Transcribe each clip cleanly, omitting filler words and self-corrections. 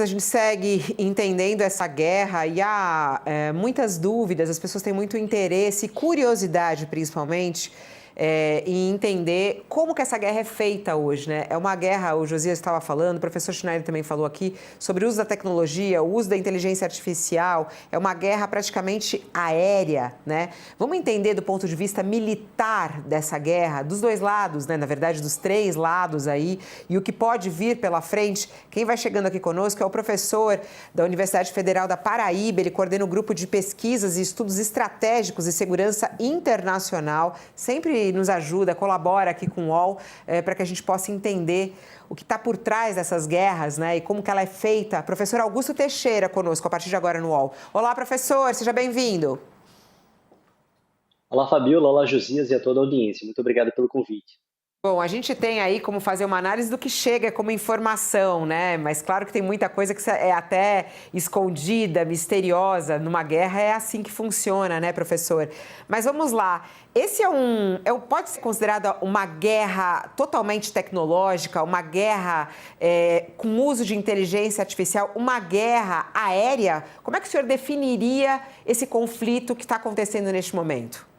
A gente segue entendendo essa guerra e há muitas dúvidas, as pessoas têm muito interesse e curiosidade, principalmente, em entender como que essa guerra é feita hoje, né? É uma guerra, o Josias estava falando, o professor Schneider também falou aqui, sobre o uso da tecnologia, o uso da inteligência artificial, é uma guerra praticamente aérea, né? Vamos entender do ponto de vista militar dessa guerra, dos dois lados, né? Na verdade, dos três lados aí, e o que pode vir pela frente. Quem vai chegando aqui conosco é o professor da Universidade Federal da Paraíba, ele coordena o grupo de pesquisas e estudos estratégicos e segurança internacional, sempre nos ajuda, colabora aqui com o UOL, para que a gente possa entender o que está por trás dessas guerras, né, e como que ela é feita. Professor Augusto Teixeira conosco, a partir de agora no UOL. Olá, professor, seja bem-vindo. Olá, Fabiola, olá, Josias e a toda a audiência. Muito obrigado pelo convite. Bom, a gente tem aí como fazer uma análise do que chega como informação, né? Mas claro que tem muita coisa que é até escondida, misteriosa. Numa guerra é assim que funciona, né, professor? Mas vamos lá. Esse pode ser considerado uma guerra totalmente tecnológica, uma guerra com uso de inteligência artificial, uma guerra aérea? Como é que o senhor definiria esse conflito que está acontecendo neste momento?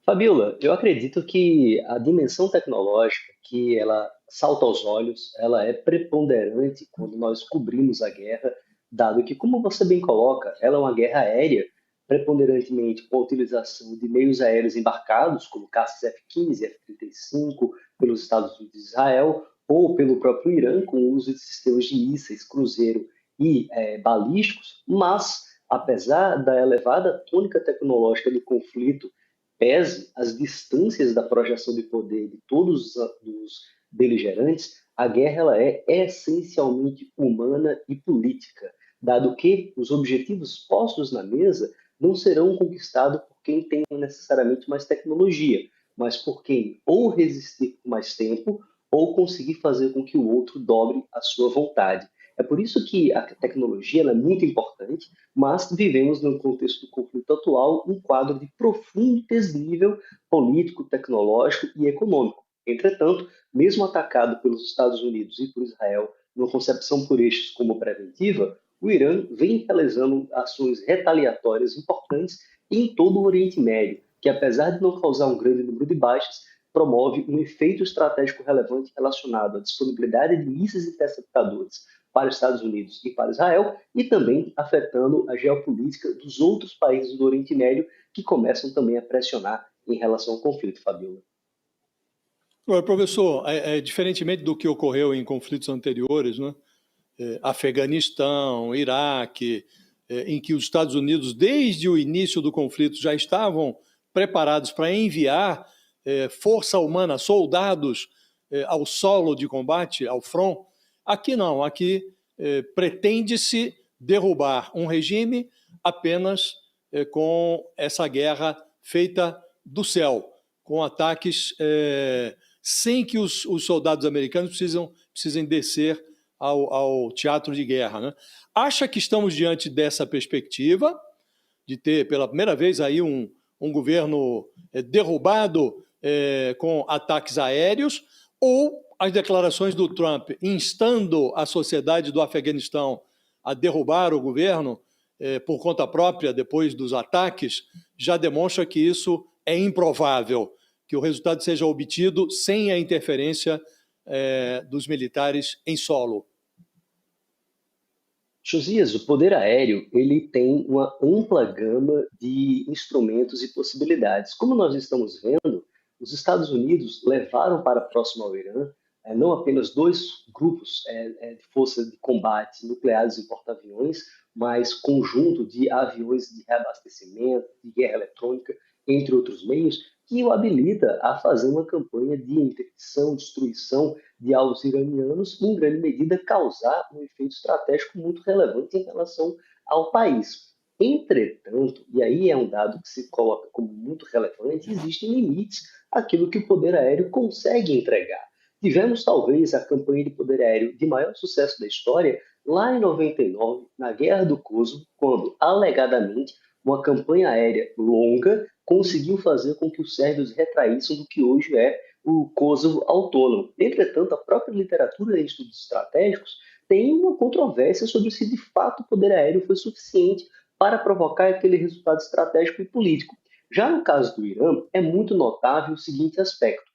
Fabiola, eu acredito que a dimensão tecnológica, que ela salta aos olhos, ela é preponderante quando nós cobrimos a guerra, dado que, como você bem coloca, ela é uma guerra aérea, preponderantemente com a utilização de meios aéreos embarcados, como caças F-15, F-35, pelos Estados Unidos e Israel, ou pelo próprio Irã, com o uso de sistemas de mísseis, cruzeiro e balísticos, mas, apesar da elevada tônica tecnológica do conflito, pese as distâncias da projeção de poder de todos os beligerantes, a guerra ela é essencialmente humana e política, dado que os objetivos postos na mesa não serão conquistados por quem tem necessariamente mais tecnologia, mas por quem ou resistir por mais tempo ou conseguir fazer com que o outro dobre a sua vontade. É por isso que a tecnologia ela é muito importante, mas vivemos, no contexto do conflito atual, um quadro de profundo desnível político, tecnológico e econômico. Entretanto, mesmo atacado pelos Estados Unidos e por Israel, numa concepção por estes como preventiva, o Irã vem realizando ações retaliatórias importantes em todo o Oriente Médio, que apesar de não causar um grande número de baixas, promove um efeito estratégico relevante relacionado à disponibilidade de mísseis interceptadores para os Estados Unidos e para Israel, e também afetando a geopolítica dos outros países do Oriente Médio que começam também a pressionar em relação ao conflito, Fabiola. Agora, professor, diferentemente do que ocorreu em conflitos anteriores, né? Afeganistão, Iraque, em que os Estados Unidos, desde o início do conflito, já estavam preparados para enviar força humana, soldados ao solo de combate, ao front. Aqui não, aqui pretende-se derrubar um regime apenas com essa guerra feita do céu, com ataques sem que os soldados americanos precisem descer ao teatro de guerra, né? Acha que estamos diante dessa perspectiva de ter pela primeira vez aí um governo derrubado com ataques aéreos, ou as declarações do Trump instando a sociedade do Afeganistão a derrubar o governo por conta própria depois dos ataques, já demonstra que isso é improvável, que o resultado seja obtido sem a interferência dos militares em solo. Josias, o poder aéreo ele tem uma ampla gama de instrumentos e possibilidades. Como nós estamos vendo, os Estados Unidos levaram para próximo ao Irã não apenas dois grupos de força de combate nucleares e porta-aviões, mas conjunto de aviões de reabastecimento, de guerra eletrônica, entre outros meios, que o habilita a fazer uma campanha de interdição, destruição de alvos iranianos e, em grande medida, causar um efeito estratégico muito relevante em relação ao país. Entretanto, e aí é um dado que se coloca como muito relevante, existem limites àquilo que o poder aéreo consegue entregar. Tivemos, talvez, a campanha de poder aéreo de maior sucesso da história lá em 99, na Guerra do Kosovo, quando, alegadamente, uma campanha aérea longa conseguiu fazer com que os sérvios retraíssem do que hoje é o Kosovo autônomo. Entretanto, a própria literatura de estudos estratégicos tem uma controvérsia sobre se de fato o poder aéreo foi suficiente para provocar aquele resultado estratégico e político. Já no caso do Irã, é muito notável o seguinte aspecto: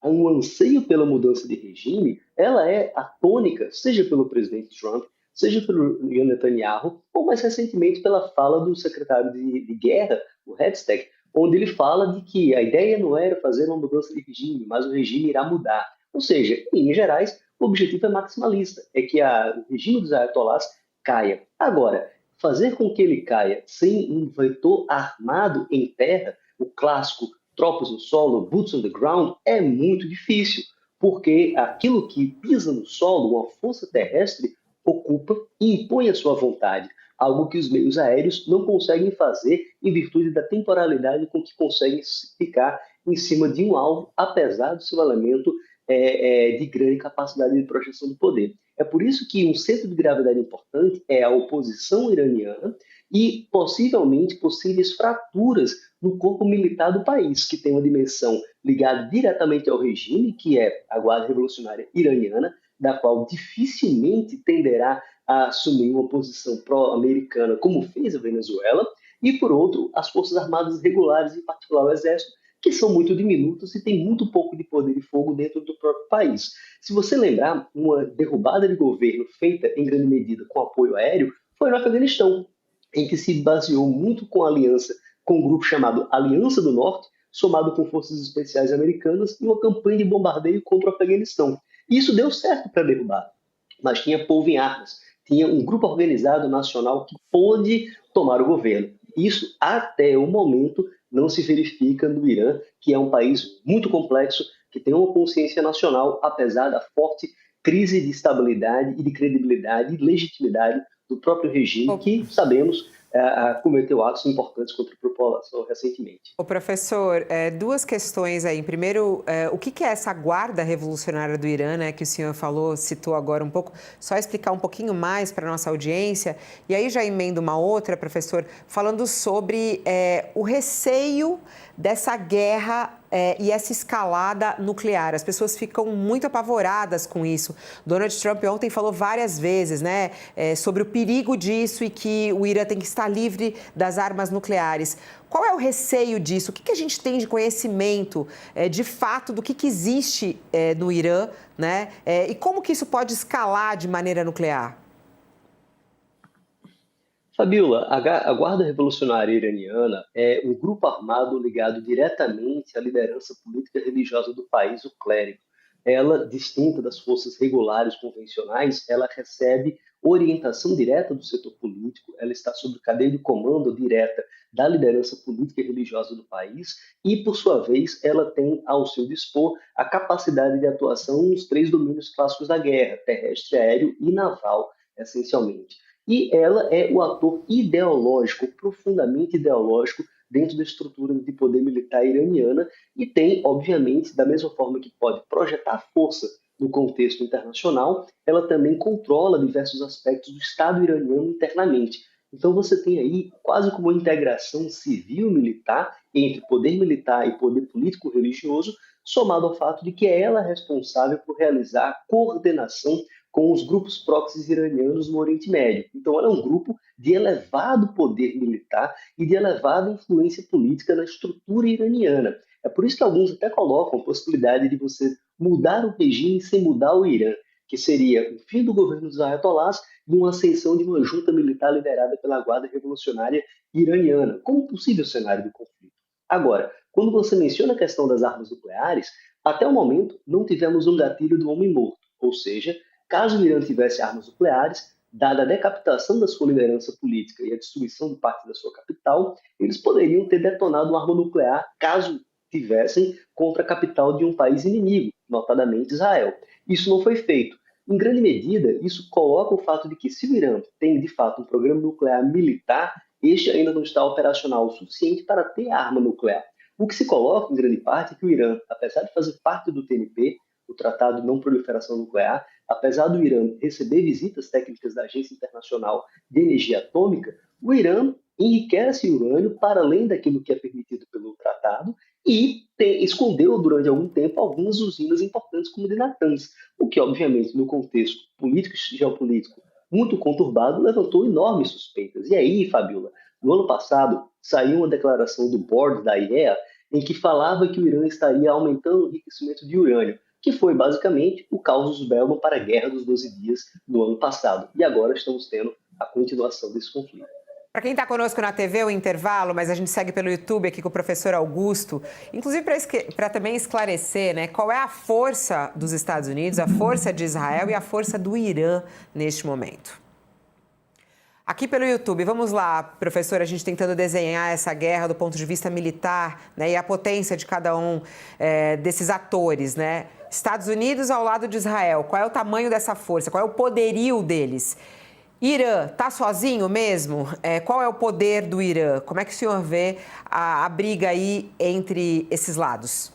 um anseio pela mudança de regime, ela é atônica, seja pelo presidente Trump, seja pelo Netanyahu, ou mais recentemente pela fala do secretário de guerra, o Hetzeg, onde ele fala de que a ideia não era fazer uma mudança de regime, mas o regime irá mudar. Ou seja, em linhas gerais, o objetivo é maximalista, é que o regime dos ayatollahs caia. Agora, fazer com que ele caia sem um vetor armado em terra, o clássico tropas no solo, boots on the ground, é muito difícil, porque aquilo que pisa no solo, uma força terrestre, ocupa e impõe a sua vontade, algo que os meios aéreos não conseguem fazer em virtude da temporalidade com que conseguem ficar em cima de um alvo, apesar do seu elemento de grande capacidade de projeção do poder. É por isso que um centro de gravidade importante é a oposição iraniana e, possivelmente, possíveis fraturas no corpo militar do país, que tem uma dimensão ligada diretamente ao regime, que é a Guarda Revolucionária Iraniana, da qual dificilmente tenderá a assumir uma posição pró-americana, como fez a Venezuela, e, por outro, as Forças Armadas Regulares, em particular o Exército, que são muito diminutos e têm muito pouco de poder de fogo dentro do próprio país. Se você lembrar, uma derrubada de governo feita em grande medida com apoio aéreo foi no Afeganistão, em que se baseou muito com a aliança com um grupo chamado Aliança do Norte, somado com forças especiais americanas, e uma campanha de bombardeio contra o Afeganistão. E isso deu certo para derrubar, mas tinha povo em armas, tinha um grupo organizado nacional que pôde tomar o governo. Isso, até o momento, não se verifica no Irã, que é um país muito complexo, que tem uma consciência nacional, apesar da forte crise de estabilidade e de credibilidade e legitimidade do próprio regime, que, sabemos, cometeu atos importantes contra a população recentemente. Ô, professor, duas questões aí. Primeiro, o que é essa guarda revolucionária do Irã, né, que o senhor falou, citou agora um pouco? Só explicar um pouquinho mais para a nossa audiência. E aí já emendo uma outra, professor, falando sobre o receio dessa guerra e essa escalada nuclear. As pessoas ficam muito apavoradas com isso. Donald Trump ontem falou várias vezes, né, sobre o perigo disso e que o Irã tem que estar livre das armas nucleares. Qual é o receio disso? O que a gente tem de conhecimento, de fato, do que existe no Irã, né? E como que isso pode escalar de maneira nuclear? Fabiola, a Guarda Revolucionária Iraniana é um grupo armado ligado diretamente à liderança política e religiosa do país, o clérigo. Ela, distinta das forças regulares convencionais, ela recebe orientação direta do setor político, ela está sob cadeia de comando direta da liderança política e religiosa do país e, por sua vez, ela tem ao seu dispor a capacidade de atuação nos três domínios clássicos da guerra, terrestre, aéreo e naval, essencialmente. E ela é o ator ideológico, profundamente ideológico, dentro da estrutura de poder militar iraniana e tem, obviamente, da mesma forma que pode projetar força no contexto internacional, ela também controla diversos aspectos do Estado iraniano internamente. Então você tem aí quase como uma integração civil-militar entre poder militar e poder político-religioso, somado ao fato de que é ela responsável por realizar a coordenação com os grupos proxies iranianos no Oriente Médio. Então, ela é um grupo de elevado poder militar e de elevada influência política na estrutura iraniana. É por isso que alguns até colocam a possibilidade de você mudar o regime sem mudar o Irã, que seria o fim do governo dos ayatollahs e uma ascensão de uma junta militar liderada pela Guarda Revolucionária Iraniana, como possível cenário de conflito. Agora, quando você menciona a questão das armas nucleares, até o momento não tivemos um gatilho do homem morto, ou seja, caso o Irã tivesse armas nucleares, dada a decapitação da sua liderança política e a destruição de parte da sua capital, eles poderiam ter detonado uma arma nuclear caso tivessem contra a capital de um país inimigo, notadamente Israel. Isso não foi feito. Em grande medida, isso coloca o fato de que se o Irã tem, de fato, um programa nuclear militar, este ainda não está operacional o suficiente para ter arma nuclear. O que se coloca, em grande parte, é que o Irã, apesar de fazer parte do TNP, o Tratado de Não Proliferação Nuclear, apesar do Irã receber visitas técnicas da Agência Internacional de Energia Atômica, o Irã enriquece o urânio para além daquilo que é permitido pelo tratado e escondeu durante algum tempo algumas usinas importantes como de Natanz, o que, obviamente, no contexto político e geopolítico muito conturbado, levantou enormes suspeitas. E aí, Fabiola, no ano passado, saiu uma declaração do board da IEA em que falava que o Irã estaria aumentando o enriquecimento de urânio, que foi basicamente o casus belli para a Guerra dos 12 Dias do ano passado. E agora estamos tendo a continuação desse conflito. Para quem está conosco na TV, o intervalo, mas a gente segue pelo YouTube aqui com o professor Augusto, inclusive para também esclarecer, né, qual é a força dos Estados Unidos, a força de Israel e a força do Irã neste momento. Aqui pelo YouTube, vamos lá, professor, a gente tentando desenhar essa guerra do ponto de vista militar, né, e a potência de cada um desses atores, né? Estados Unidos ao lado de Israel, qual é o tamanho dessa força, qual é o poderio deles? Irã, está sozinho mesmo? Qual é o poder do Irã? Como é que o senhor vê a briga aí entre esses lados?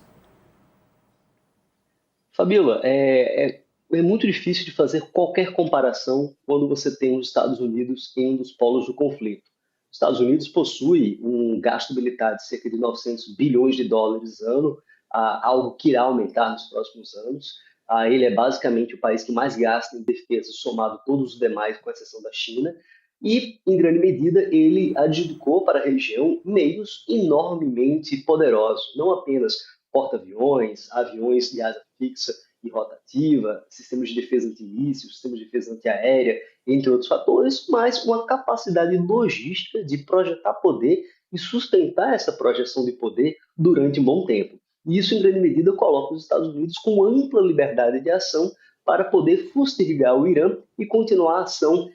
Fabiola, é muito difícil de fazer qualquer comparação quando você tem os Estados Unidos em um dos polos do conflito. Os Estados Unidos possui um gasto militar de cerca de 900 bilhões de dólares ano, algo que irá aumentar nos próximos anos. Ele é basicamente o país que mais gasta em defesa, somado todos os demais, com exceção da China. E, em grande medida, ele adjudicou para a região meios enormemente poderosos, não apenas porta-aviões, aviões de asa fixa e rotativa, sistemas de defesa antimíssil, sistemas de defesa antiaérea, entre outros fatores, mas uma capacidade logística de projetar poder e sustentar essa projeção de poder durante um bom tempo. E isso, em grande medida, coloca os Estados Unidos com ampla liberdade de ação para poder fustigar o Irã e continuar a ação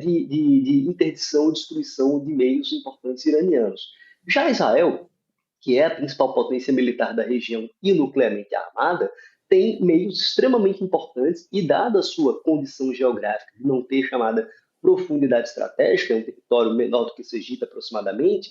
de interdição e destruição de meios importantes iranianos. Já Israel, que é a principal potência militar da região e nuclearmente armada, tem meios extremamente importantes e, dada a sua condição geográfica de não ter chamada profundidade estratégica, é um território menor do que esse Egito aproximadamente,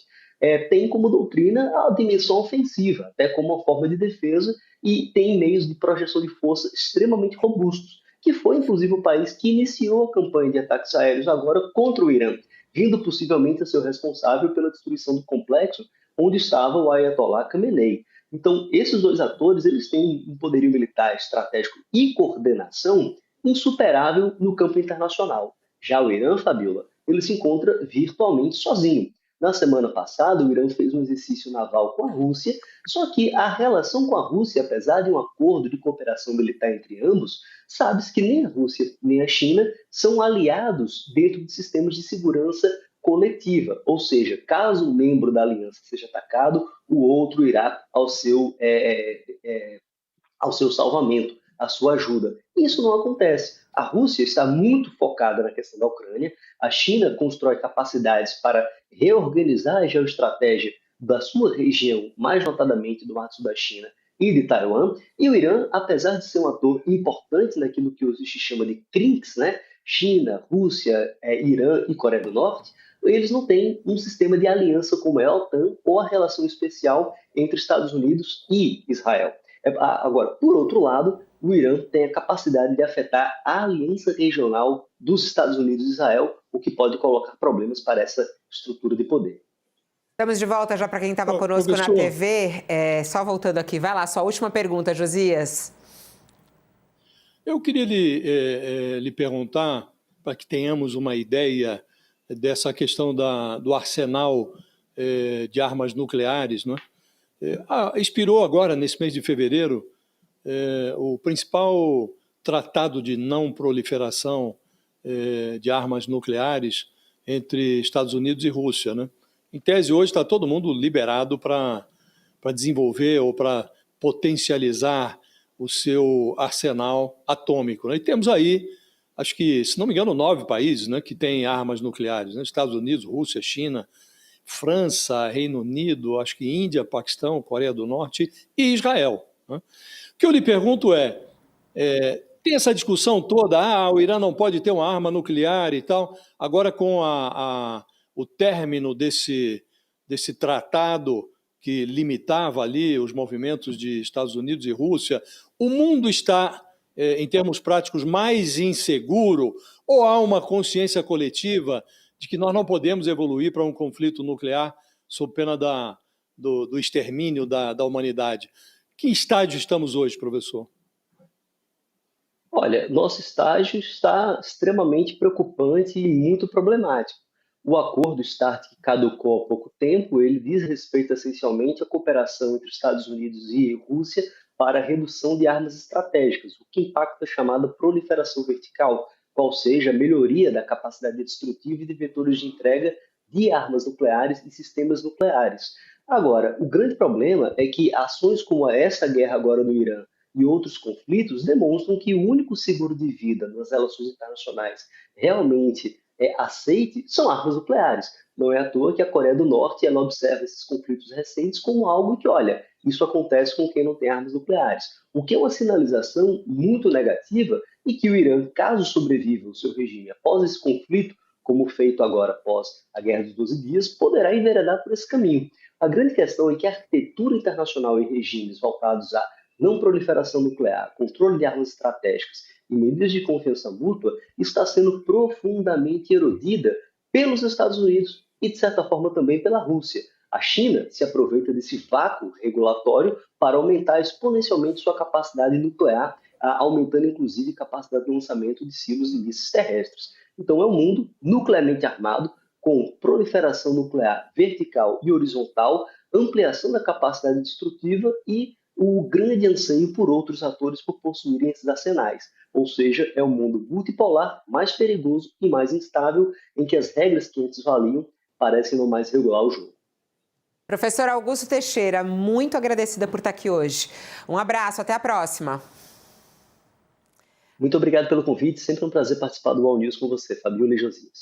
tem como doutrina a dimensão ofensiva, até como uma forma de defesa, e tem meios de projeção de força extremamente robustos, que foi inclusive o país que iniciou a campanha de ataques aéreos agora contra o Irã, vindo possivelmente a ser o responsável pela destruição do complexo onde estava o Ayatollah Khamenei. Então, esses dois atores, eles têm um poderio militar estratégico e coordenação insuperável no campo internacional. Já o Irã, Fabiola, ele se encontra virtualmente sozinho. Na semana passada, o Irã fez um exercício naval com a Rússia, só que a relação com a Rússia, apesar de um acordo de cooperação militar entre ambos, sabe-se que nem a Rússia nem a China são aliados dentro de sistemas de segurança coletiva, ou seja, caso um membro da aliança seja atacado, o outro irá ao seu salvamento, à sua ajuda. Isso não acontece. A Rússia está muito focada na questão da Ucrânia, a China constrói capacidades para reorganizar a geoestratégia da sua região, mais notadamente do Mar do Sul da China e de Taiwan, e o Irã, apesar de ser um ator importante naquilo que hoje se chama de CRINCS, né? China, Rússia, Irã e Coreia do Norte, eles não têm um sistema de aliança como é a OTAN ou a relação especial entre Estados Unidos e Israel. Agora, por outro lado, o Irã tem a capacidade de afetar a aliança regional dos Estados Unidos e Israel, o que pode colocar problemas para essa estrutura de poder. Estamos de volta já para quem estava conosco na TV. Só voltando aqui, vai lá, sua última pergunta, Josias. Eu queria lhe perguntar, para que tenhamos uma ideia dessa questão do arsenal de armas nucleares, não é? Expirou agora, nesse mês de fevereiro, o principal tratado de não proliferação de armas nucleares entre Estados Unidos e Rússia, né? Em tese, hoje está todo mundo liberado para desenvolver ou para potencializar o seu arsenal atômico, né? E temos aí, acho que, se não me engano, 9 países, né, que têm armas nucleares, né? Estados Unidos, Rússia, China, França, Reino Unido, acho que Índia, Paquistão, Coreia do Norte e Israel, né? O que eu lhe pergunto tem essa discussão toda, o Irã não pode ter uma arma nuclear e tal, agora com o término desse tratado que limitava ali os movimentos de Estados Unidos e Rússia, o mundo está, em termos práticos, mais inseguro, ou há uma consciência coletiva de que nós não podemos evoluir para um conflito nuclear sob pena do extermínio da humanidade. Que estágio estamos hoje, professor? Olha, nosso estágio está extremamente preocupante e muito problemático. O acordo START, que caducou há pouco tempo, ele diz respeito essencialmente à cooperação entre Estados Unidos e Rússia para a redução de armas estratégicas, o que impacta a chamada proliferação vertical, qual seja a melhoria da capacidade destrutiva e de vetores de entrega de armas nucleares e sistemas nucleares. Agora, o grande problema é que ações como essa guerra agora no Irã e outros conflitos demonstram que o único seguro de vida nas relações internacionais realmente aceite são armas nucleares. Não é à toa que a Coreia do Norte ela observa esses conflitos recentes como algo que, olha, isso acontece com quem não tem armas nucleares. O que é uma sinalização muito negativa e que o Irã, caso sobreviva ao seu regime após esse conflito, como feito agora após a Guerra dos 12 Dias, poderá enveredar por esse caminho. A grande questão é que a arquitetura internacional em regimes voltados à não proliferação nuclear, controle de armas estratégicas e medidas de confiança mútua está sendo profundamente erodida pelos Estados Unidos e, de certa forma, também pela Rússia. A China se aproveita desse vácuo regulatório para aumentar exponencialmente sua capacidade nuclear, aumentando inclusive a capacidade de lançamento de silos e mísseis terrestres. Então é um mundo nuclearmente armado, com proliferação nuclear vertical e horizontal, ampliação da capacidade destrutiva e o grande anseio por outros atores por possuírem esses arsenais. Ou seja, é um mundo multipolar, mais perigoso e mais instável, em que as regras que antes valiam parecem não mais regular o jogo. Professor Augusto Teixeira, muito agradecida por estar aqui hoje. Um abraço, até a próxima. Muito obrigado pelo convite, sempre um prazer participar do All News com você, Fabiola e Josias.